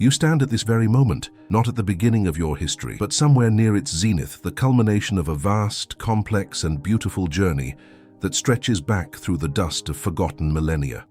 You stand at this very moment, not at the beginning of your history, but somewhere near its zenith, the culmination of a vast, complex, and beautiful journey that stretches back through the dust of forgotten millennia.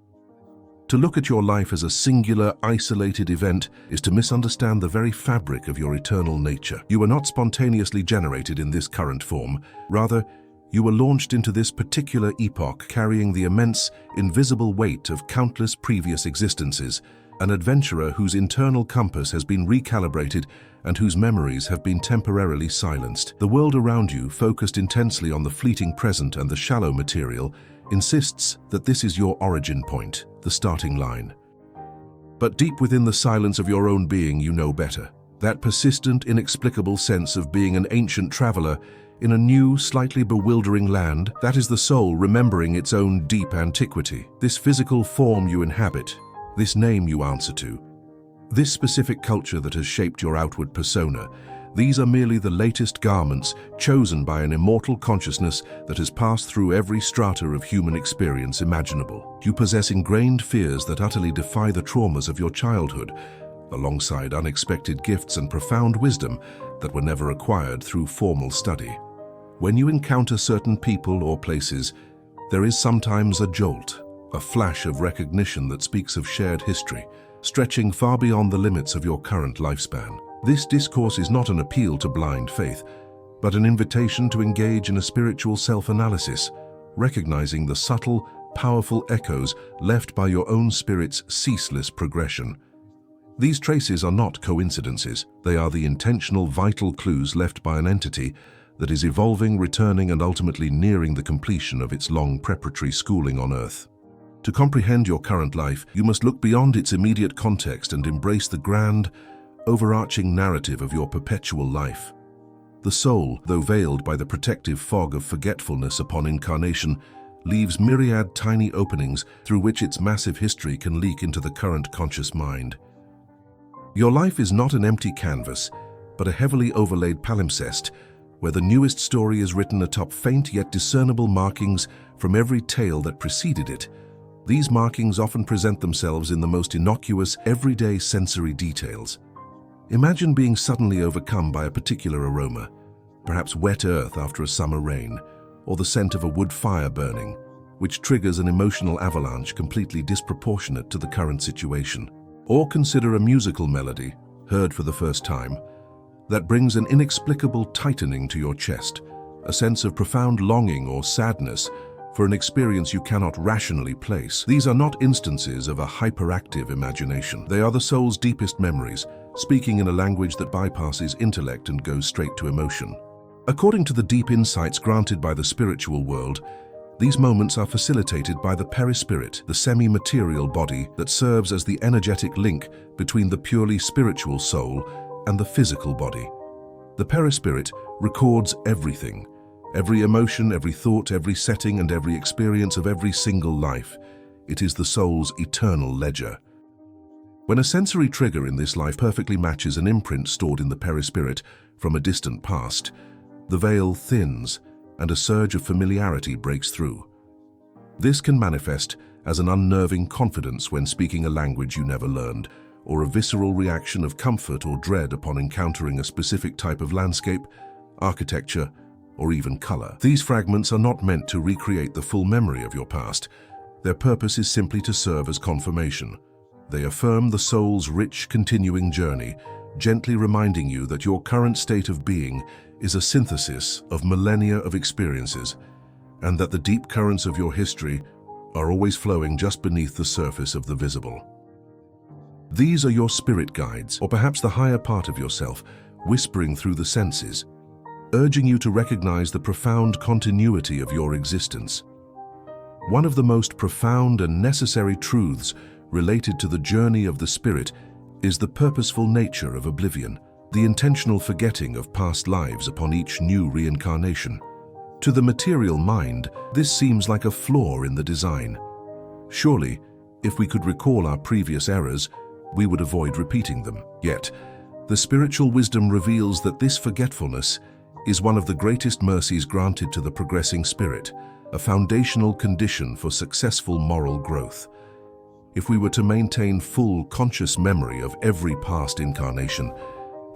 To look at your life as a singular, isolated event is to misunderstand the very fabric of your eternal nature. You were not spontaneously generated in this current form. Rather, you were launched into this particular epoch carrying the immense, invisible weight of countless previous existences, an adventurer whose internal compass has been recalibrated and whose memories have been temporarily silenced. The world around you, focused intensely on the fleeting present and the shallow material, insists that this is your origin point, the starting line. But deep within the silence of your own being, you know better. That persistent, inexplicable sense of being an ancient traveler in a new, slightly bewildering land, that is the soul remembering its own deep antiquity. This physical form you inhabit, this name you answer to, this specific culture that has shaped your outward persona, these are merely the latest garments chosen by an immortal consciousness that has passed through every strata of human experience imaginable. You possess ingrained fears that utterly defy the traumas of your childhood, alongside unexpected gifts and profound wisdom that were never acquired through formal study. When you encounter certain people or places, there is sometimes a jolt, a flash of recognition that speaks of shared history, stretching far beyond the limits of your current lifespan. This discourse is not an appeal to blind faith, but an invitation to engage in a spiritual self-analysis, recognizing the subtle, powerful echoes left by your own spirit's ceaseless progression. These traces are not coincidences. They are the intentional, vital clues left by an entity that is evolving, returning, and ultimately nearing the completion of its long preparatory schooling on Earth. To comprehend your current life, you must look beyond its immediate context and embrace the grand, overarching narrative of your perpetual life. The soul, though veiled by the protective fog of forgetfulness upon incarnation, leaves myriad tiny openings through which its massive history can leak into the current conscious mind. Your life is not an empty canvas, but a heavily overlaid palimpsest, where the newest story is written atop faint yet discernible markings from every tale that preceded it. These markings often present themselves in the most innocuous, everyday sensory details. Imagine being suddenly overcome by a particular aroma, perhaps wet earth after a summer rain, or the scent of a wood fire burning, which triggers an emotional avalanche completely disproportionate to the current situation. Or consider a musical melody, heard for the first time, that brings an inexplicable tightening to your chest, a sense of profound longing or sadness for an experience you cannot rationally place. These are not instances of a hyperactive imagination. They are the soul's deepest memories, speaking in a language that bypasses intellect and goes straight to emotion. According to the deep insights granted by the spiritual world, these moments are facilitated by the perispirit, the semi-material body that serves as the energetic link between the purely spiritual soul and the physical body. The perispirit records everything, every emotion, every thought, every setting, and every experience of every single life. It is the soul's eternal ledger. When a sensory trigger in this life perfectly matches an imprint stored in the perispirit from a distant past, the veil thins and a surge of familiarity breaks through. This can manifest as an unnerving confidence when speaking a language you never learned, or a visceral reaction of comfort or dread upon encountering a specific type of landscape, architecture, or even color. These fragments are not meant to recreate the full memory of your past. Their purpose is simply to serve as confirmation. They affirm the soul's rich, continuing journey, gently reminding you that your current state of being is a synthesis of millennia of experiences, and that the deep currents of your history are always flowing just beneath the surface of the visible. These are your spirit guides, or perhaps the higher part of yourself, whispering through the senses, urging you to recognize the profound continuity of your existence. One of the most profound and necessary truths related to the journey of the spirit is the purposeful nature of oblivion, the intentional forgetting of past lives upon each new reincarnation. To the material mind, this seems like a flaw in the design. Surely, if we could recall our previous errors, we would avoid repeating them. Yet, the spiritual wisdom reveals that this forgetfulness is one of the greatest mercies granted to the progressing spirit, a foundational condition for successful moral growth. If we were to maintain full conscious memory of every past incarnation,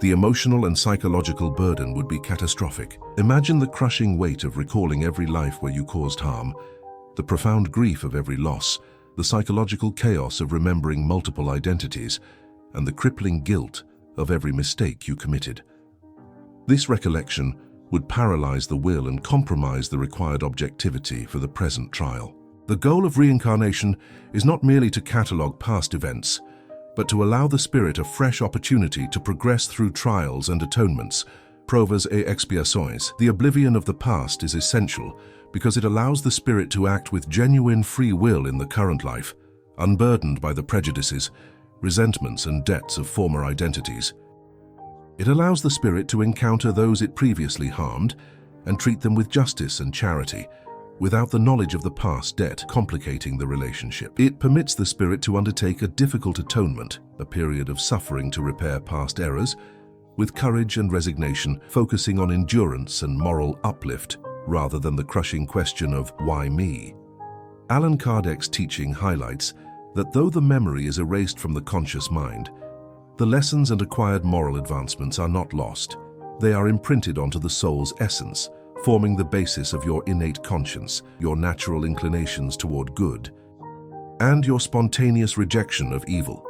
the emotional and psychological burden would be catastrophic. Imagine the crushing weight of recalling every life where you caused harm, the profound grief of every loss, the psychological chaos of remembering multiple identities, and the crippling guilt of every mistake you committed. This recollection would paralyze the will and compromise the required objectivity for the present trial. The goal of reincarnation is not merely to catalogue past events, but to allow the spirit a fresh opportunity to progress through trials and atonements, provas et expiações. The oblivion of the past is essential because it allows the spirit to act with genuine free will in the current life, unburdened by the prejudices, resentments and debts of former identities. It allows the spirit to encounter those it previously harmed and treat them with justice and charity, without the knowledge of the past debt complicating the relationship. It permits the spirit to undertake a difficult atonement, a period of suffering to repair past errors, with courage and resignation, focusing on endurance and moral uplift, rather than the crushing question of why me. Allan Kardec's teaching highlights that though the memory is erased from the conscious mind, the lessons and acquired moral advancements are not lost. They are imprinted onto the soul's essence, forming the basis of your innate conscience, your natural inclinations toward good, and your spontaneous rejection of evil.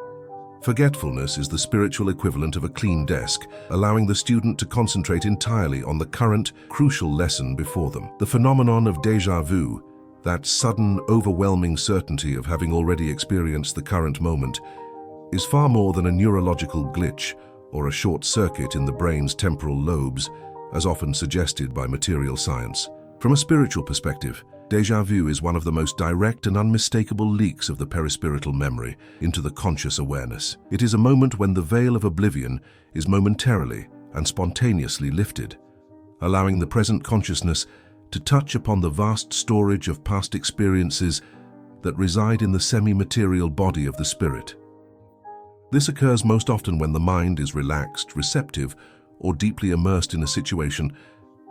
Forgetfulness is the spiritual equivalent of a clean desk, allowing the student to concentrate entirely on the current, crucial lesson before them. The phenomenon of déjà vu, that sudden, overwhelming certainty of having already experienced the current moment, is far more than a neurological glitch or a short circuit in the brain's temporal lobes, as often suggested by material science. From a spiritual perspective, déjà vu is one of the most direct and unmistakable leaks of the perispiritual memory into the conscious awareness. It is a moment when the veil of oblivion is momentarily and spontaneously lifted, allowing the present consciousness to touch upon the vast storage of past experiences that reside in the semi-material body of the spirit. This occurs most often when the mind is relaxed, receptive, or deeply immersed in a situation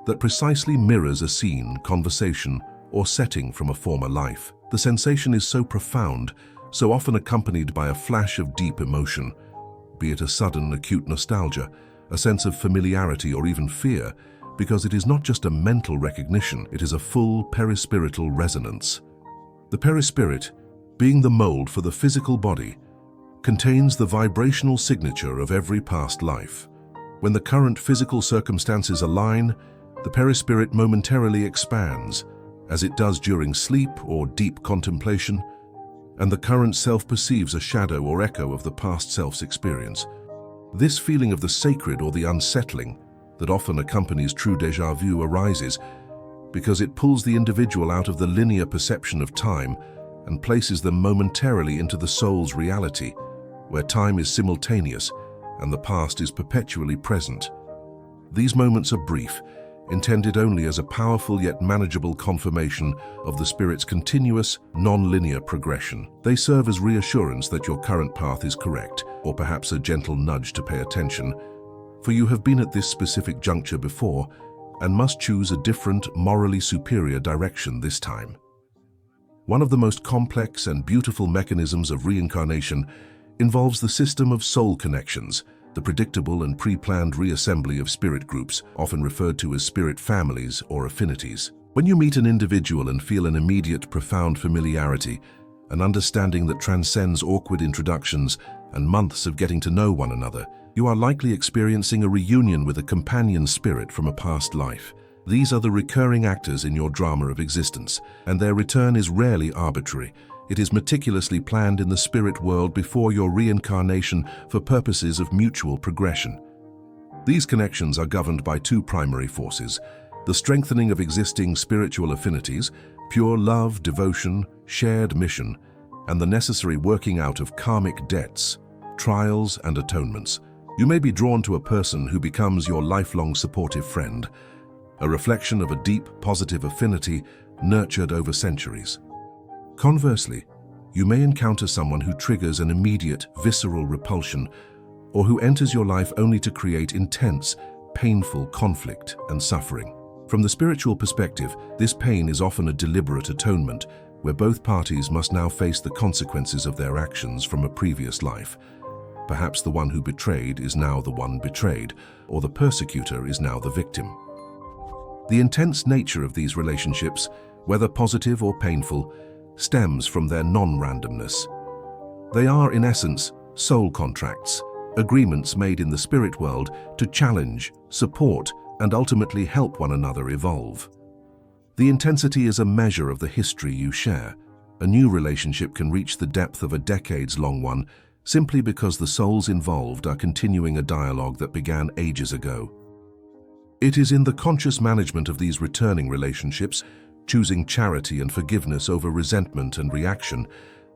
that precisely mirrors a scene, conversation, or setting from a former life. The sensation is so profound, so often accompanied by a flash of deep emotion, be it a sudden, acute nostalgia, a sense of familiarity, or even fear, because it is not just a mental recognition, it is a full perispiritual resonance. The perispirit, being the mold for the physical body, contains the vibrational signature of every past life. When the current physical circumstances align, the perispirit momentarily expands, as it does during sleep or deep contemplation, and the current self perceives a shadow or echo of the past self's experience. This feeling of the sacred or the unsettling that often accompanies true déjà vu arises because it pulls the individual out of the linear perception of time and places them momentarily into the soul's reality, where time is simultaneous and the past is perpetually present. These moments are brief, intended only as a powerful yet manageable confirmation of the spirit's continuous, non-linear progression. They serve as reassurance that your current path is correct, or perhaps a gentle nudge to pay attention, for you have been at this specific juncture before and must choose a different, morally superior direction this time. One of the most complex and beautiful mechanisms of reincarnation involves the system of soul connections, the predictable and pre-planned reassembly of spirit groups, often referred to as spirit families or affinities. When you meet an individual and feel an immediate, profound familiarity, an understanding that transcends awkward introductions and months of getting to know one another, you are likely experiencing a reunion with a companion spirit from a past life. These are the recurring actors in your drama of existence, and their return is rarely arbitrary. It is meticulously planned in the spirit world before your reincarnation for purposes of mutual progression. These connections are governed by two primary forces: the strengthening of existing spiritual affinities, pure love, devotion, shared mission, and the necessary working out of karmic debts, trials, and atonements. You may be drawn to a person who becomes your lifelong supportive friend, a reflection of a deep, positive affinity nurtured over centuries. Conversely, you may encounter someone who triggers an immediate, visceral repulsion, or who enters your life only to create intense, painful conflict and suffering. From the spiritual perspective, this pain is often a deliberate atonement, where both parties must now face the consequences of their actions from a previous life. Perhaps the one who betrayed is now the one betrayed, or the persecutor is now the victim. The intense nature of these relationships, whether positive or painful, stems from their non-randomness. They are, in essence, soul contracts, agreements made in the spirit world to challenge, support, and ultimately help one another evolve. The intensity is a measure of the history you share. A new relationship can reach the depth of a decades-long one simply because the souls involved are continuing a dialogue that began ages ago. It is in the conscious management of these returning relationships, choosing charity and forgiveness over resentment and reaction,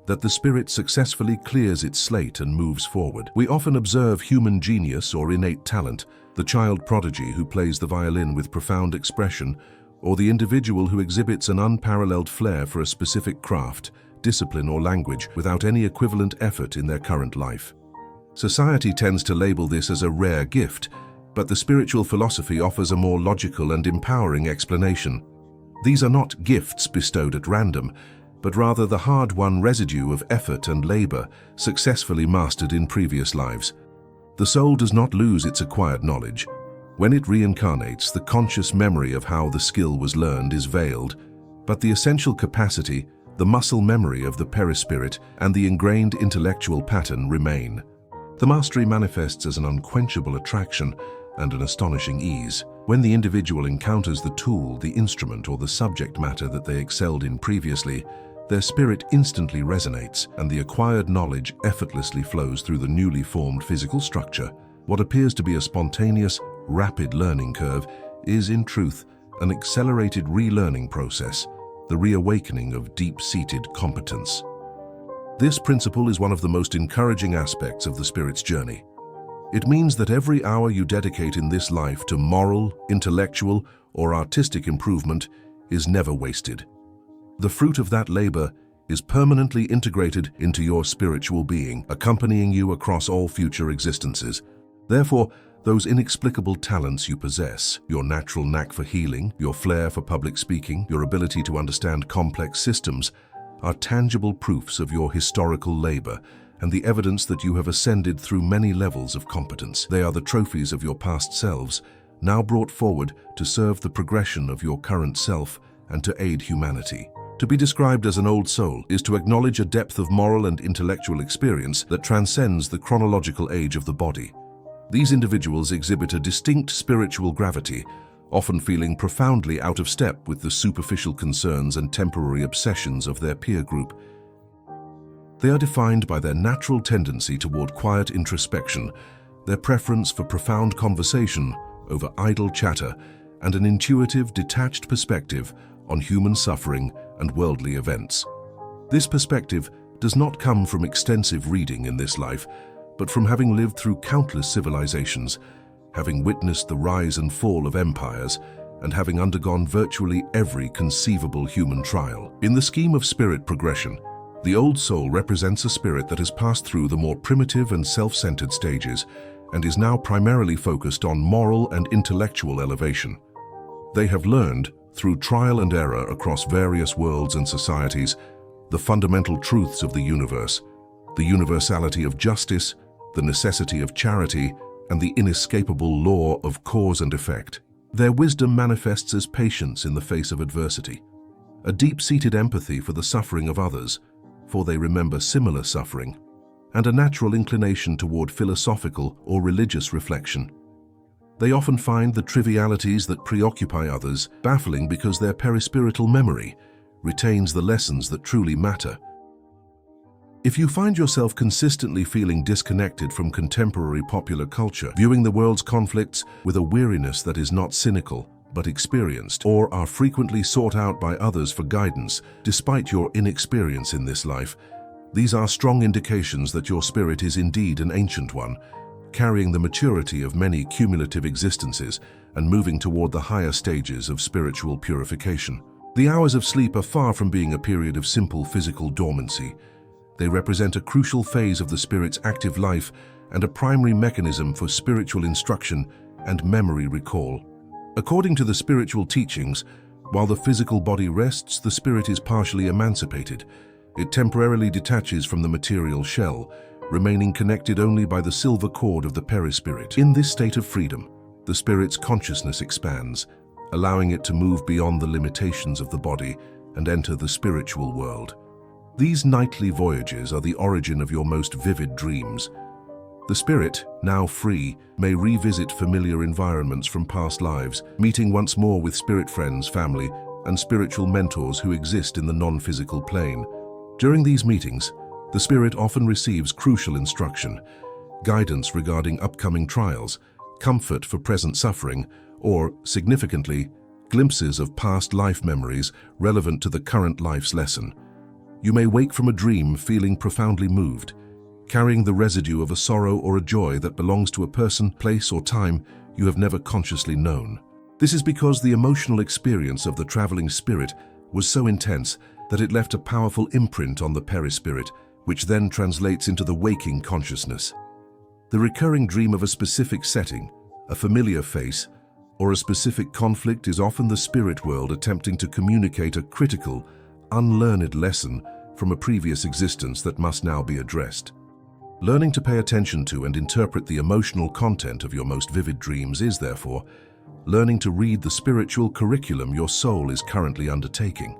that the spirit successfully clears its slate and moves forward. We often observe human genius or innate talent, the child prodigy who plays the violin with profound expression, or the individual who exhibits an unparalleled flair for a specific craft, discipline, or language without any equivalent effort in their current life. Society tends to label this as a rare gift, but the spiritual philosophy offers a more logical and empowering explanation. These are not gifts bestowed at random, but rather the hard-won residue of effort and labor successfully mastered in previous lives. The soul does not lose its acquired knowledge. When it reincarnates, the conscious memory of how the skill was learned is veiled, but the essential capacity, the muscle memory of the perispirit, and the ingrained intellectual pattern remain. The mastery manifests as an unquenchable attraction and an astonishing ease. When the individual encounters the tool, the instrument, or the subject matter that they excelled in previously, their spirit instantly resonates, and the acquired knowledge effortlessly flows through the newly formed physical structure. What appears to be a spontaneous, rapid learning curve is, in truth, an accelerated relearning process, the reawakening of deep-seated competence. This principle is one of the most encouraging aspects of the spirit's journey. It means that every hour you dedicate in this life to moral, intellectual, or artistic improvement is never wasted. The fruit of that labor is permanently integrated into your spiritual being, accompanying you across all future existences. Therefore, those inexplicable talents you possess, your natural knack for healing, your flair for public speaking, your ability to understand complex systems, are tangible proofs of your historical labor and the evidence that you have ascended through many levels of competence. They are the trophies of your past selves, now brought forward to serve the progression of your current self and to aid humanity. To be described as an old soul is to acknowledge a depth of moral and intellectual experience that transcends the chronological age of the body. These individuals exhibit a distinct spiritual gravity, often feeling profoundly out of step with the superficial concerns and temporary obsessions of their peer group. They are defined by their natural tendency toward quiet introspection, their preference for profound conversation over idle chatter, and an intuitive, detached perspective on human suffering and worldly events. This perspective does not come from extensive reading in this life, but from having lived through countless civilizations, having witnessed the rise and fall of empires, and having undergone virtually every conceivable human trial. In the scheme of spirit progression, the old soul represents a spirit that has passed through the more primitive and self-centered stages and is now primarily focused on moral and intellectual elevation. They have learned, through trial and error across various worlds and societies, the fundamental truths of the universe, the universality of justice, the necessity of charity, and the inescapable law of cause and effect. Their wisdom manifests as patience in the face of adversity, a deep-seated empathy for the suffering of others, for they remember similar suffering, and a natural inclination toward philosophical or religious reflection. They often find the trivialities that preoccupy others baffling because their perispiritual memory retains the lessons that truly matter. If you find yourself consistently feeling disconnected from contemporary popular culture, viewing the world's conflicts with a weariness that is not cynical but experienced, or are frequently sought out by others for guidance despite your inexperience in this life, these are strong indications that your spirit is indeed an ancient one, carrying the maturity of many cumulative existences and moving toward the higher stages of spiritual purification. The hours of sleep are far from being a period of simple physical dormancy. They represent a crucial phase of the spirit's active life and a primary mechanism for spiritual instruction and memory recall. According to the spiritual teachings, While the physical body rests, the spirit is partially emancipated. It temporarily detaches from the material shell, remaining connected only by the silver cord of the perispirit. In this state of freedom, the spirit's consciousness expands, allowing it to move beyond the limitations of the body and enter the spiritual world. These nightly voyages are the origin of your most vivid dreams. The spirit, now free, may revisit familiar environments from past lives, meeting once more with spirit friends, family, and spiritual mentors who exist in the non-physical plane. During these meetings, the spirit often receives crucial instruction, guidance regarding upcoming trials, comfort for present suffering, or, significantly, glimpses of past life memories relevant to the current life's lesson. You may wake from a dream feeling profoundly moved, carrying the residue of a sorrow or a joy that belongs to a person, place, or time you have never consciously known. This is because the emotional experience of the traveling spirit was so intense that it left a powerful imprint on the perispirit, which then translates into the waking consciousness. The recurring dream of a specific setting, a familiar face, or a specific conflict is often the spirit world attempting to communicate a critical, unlearned lesson from a previous existence that must now be addressed. Learning to pay attention to and interpret the emotional content of your most vivid dreams is, therefore, learning to read the spiritual curriculum your soul is currently undertaking.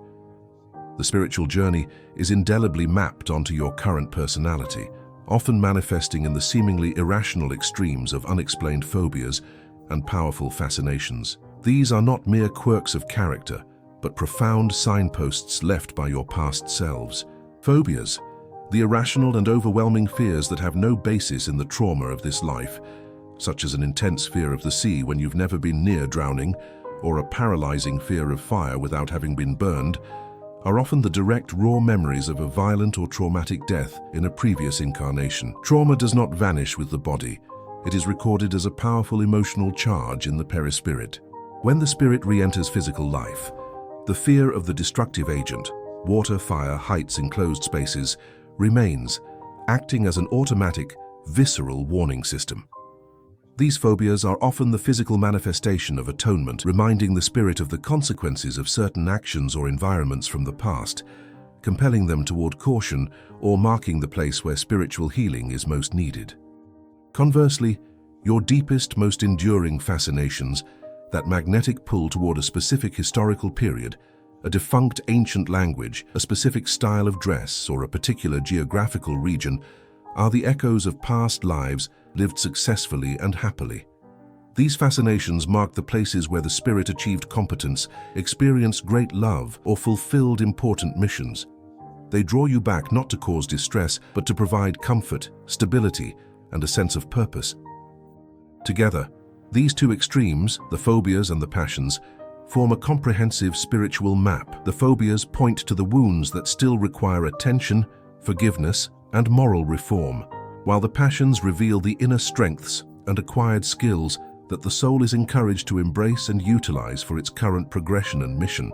The spiritual journey is indelibly mapped onto your current personality, often manifesting in the seemingly irrational extremes of unexplained phobias and powerful fascinations. These are not mere quirks of character, but profound signposts left by your past selves. Phobias, the irrational and overwhelming fears that have no basis in the trauma of this life, such as an intense fear of the sea when you've never been near drowning, or a paralyzing fear of fire without having been burned, are often the direct, raw memories of a violent or traumatic death in a previous incarnation. Trauma does not vanish with the body. It is recorded as a powerful emotional charge in the perispirit. When the spirit re-enters physical life, the fear of the destructive agent, water, fire, heights, enclosed spaces, remains, acting as an automatic, visceral warning system. These phobias are often the physical manifestation of atonement, reminding the spirit of the consequences of certain actions or environments from the past, compelling them toward caution or marking the place where spiritual healing is most needed. Conversely, your deepest, most enduring fascinations, that magnetic pull toward a specific historical period, a defunct ancient language, a specific style of dress, or a particular geographical region, are the echoes of past lives lived successfully and happily. These fascinations mark the places where the spirit achieved competence, experienced great love, or fulfilled important missions. They draw you back not to cause distress, but to provide comfort, stability, and a sense of purpose. Together, these two extremes, the phobias and the passions, form a comprehensive spiritual map. The phobias point to the wounds that still require attention, forgiveness, and moral reform, while the passions reveal the inner strengths and acquired skills that the soul is encouraged to embrace and utilize for its current progression and mission.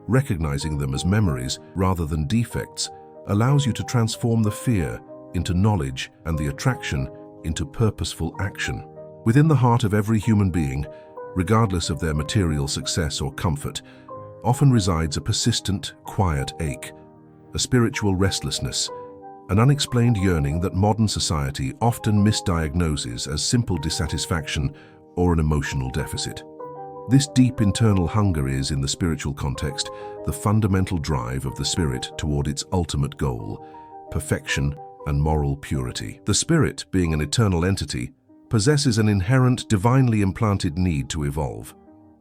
Recognizing them as memories rather than defects allows you to transform the fear into knowledge and the attraction into purposeful action. Within the heart of every human being, regardless of their material success or comfort, often resides a persistent, quiet ache, a spiritual restlessness, an unexplained yearning that modern society often misdiagnoses as simple dissatisfaction or an emotional deficit. This deep internal hunger is, in the spiritual context, the fundamental drive of the spirit toward its ultimate goal, perfection and moral purity. The spirit, being an eternal entity, possesses an inherent, divinely implanted need to evolve,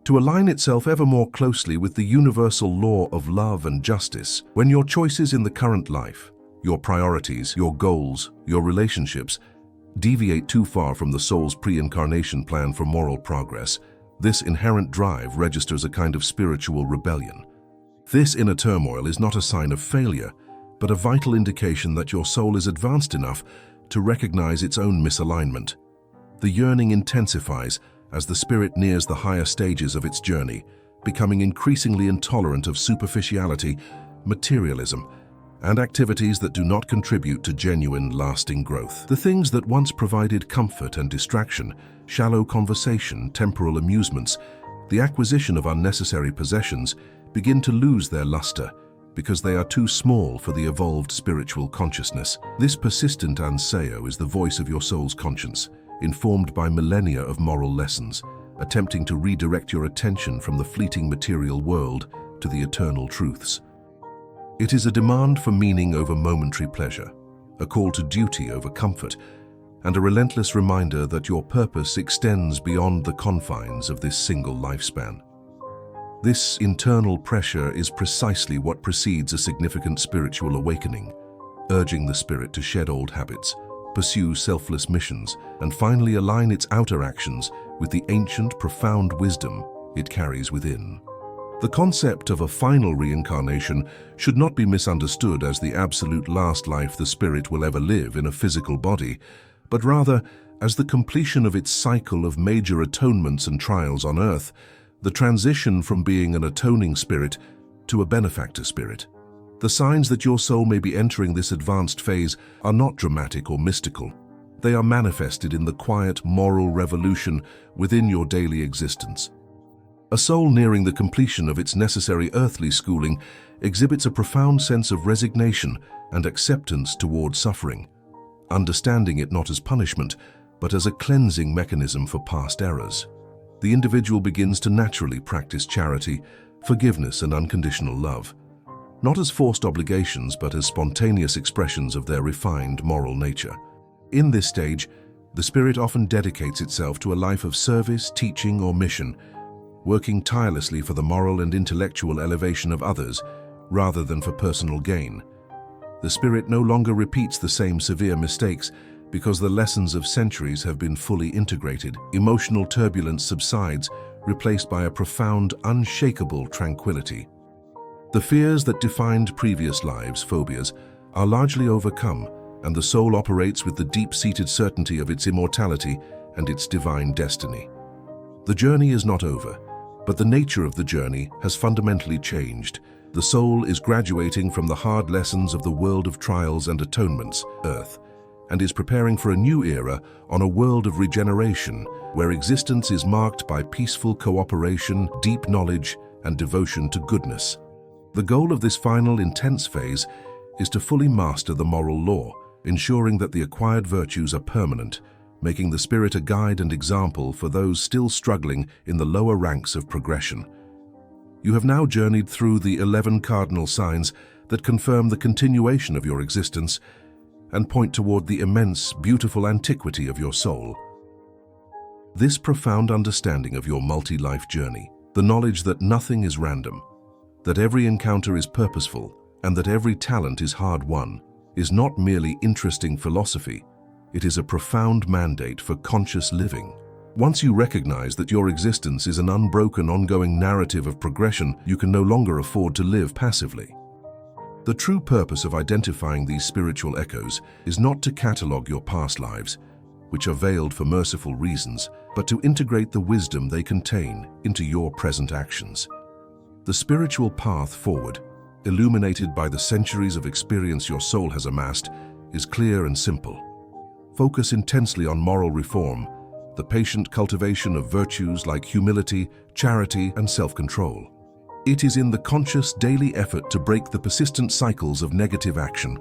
to align itself ever more closely with the universal law of love and justice. When your choices in the current life, your priorities, your goals, your relationships, deviate too far from the soul's pre-incarnation plan for moral progress, this inherent drive registers a kind of spiritual rebellion. This inner turmoil is not a sign of failure, but a vital indication that your soul is advanced enough to recognize its own misalignment. The yearning intensifies as the spirit nears the higher stages of its journey, becoming increasingly intolerant of superficiality, materialism, and activities that do not contribute to genuine, lasting growth. The things that once provided comfort and distraction, shallow conversation, temporal amusements, The acquisition of unnecessary possessions begin to lose their luster because they are too small for the evolved spiritual consciousness. This persistent anseo is the voice of your soul's conscience, informed by millennia of moral lessons, attempting to redirect your attention from the fleeting material world to the eternal truths. It is a demand for meaning over momentary pleasure, a call to duty over comfort, and a relentless reminder that your purpose extends beyond the confines of this single lifespan. This internal pressure is precisely what precedes a significant spiritual awakening, urging the spirit to shed old habits, pursue selfless missions, and finally align its outer actions with the ancient, profound wisdom it carries within. The concept of a final reincarnation should not be misunderstood as the absolute last life the spirit will ever live in a physical body, but rather as the completion of its cycle of major atonements and trials on earth, the transition from being an atoning spirit to a benefactor spirit. The signs that your soul may be entering this advanced phase are not dramatic or mystical. They are manifested in the quiet moral revolution within your daily existence. A soul nearing the completion of its necessary earthly schooling exhibits a profound sense of resignation and acceptance toward suffering, understanding it not as punishment, but as a cleansing mechanism for past errors. The individual begins to naturally practice charity, forgiveness, and unconditional love, not as forced obligations, but as spontaneous expressions of their refined moral nature. In this stage, the spirit often dedicates itself to a life of service, teaching, or mission, working tirelessly for the moral and intellectual elevation of others, rather than for personal gain. The spirit no longer repeats the same severe mistakes because the lessons of centuries have been fully integrated. Emotional turbulence subsides, replaced by a profound, unshakable tranquility. The fears that defined previous lives, phobias, are largely overcome, and the soul operates with the deep-seated certainty of its immortality and its divine destiny. The journey is not over, but the nature of the journey has fundamentally changed. The soul is graduating from the hard lessons of the world of trials and atonements, earth, and is preparing for a new era on a world of regeneration, where existence is marked by peaceful cooperation, deep knowledge, and devotion to goodness. The goal of this final intense phase is to fully master the moral law, ensuring that the acquired virtues are permanent, making the spirit a guide and example for those still struggling in the lower ranks of progression. You have now journeyed through the 11 cardinal signs that confirm the continuation of your existence and point toward the immense, beautiful antiquity of your soul. This profound understanding of your multi-life journey, the knowledge that nothing is random, that every encounter is purposeful, and that every talent is hard-won, is not merely interesting philosophy. It is a profound mandate for conscious living. Once you recognize that your existence is an unbroken, ongoing narrative of progression, you can no longer afford to live passively. The true purpose of identifying these spiritual echoes is not to catalogue your past lives, which are veiled for merciful reasons, but to integrate the wisdom they contain into your present actions. The spiritual path forward, illuminated by the centuries of experience your soul has amassed, is clear and simple. Focus intensely on moral reform, the patient cultivation of virtues like humility, charity, and self-control. It is in the conscious daily effort to break the persistent cycles of negative action,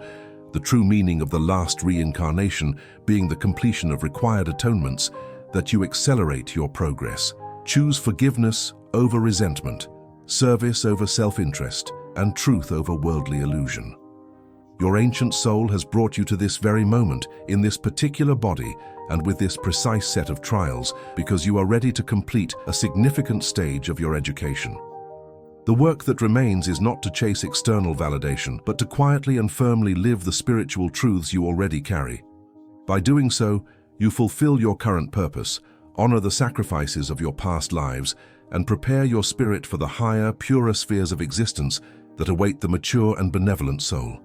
the true meaning of the last reincarnation being the completion of required atonements, that you accelerate your progress. Choose forgiveness over resentment, service over self-interest, and truth over worldly illusion. Your ancient soul has brought you to this very moment, in this particular body, and with this precise set of trials, because you are ready to complete a significant stage of your education. The work that remains is not to chase external validation, but to quietly and firmly live the spiritual truths you already carry. By doing so, you fulfill your current purpose, honor the sacrifices of your past lives, and prepare your spirit for the higher, purer spheres of existence that await the mature and benevolent soul.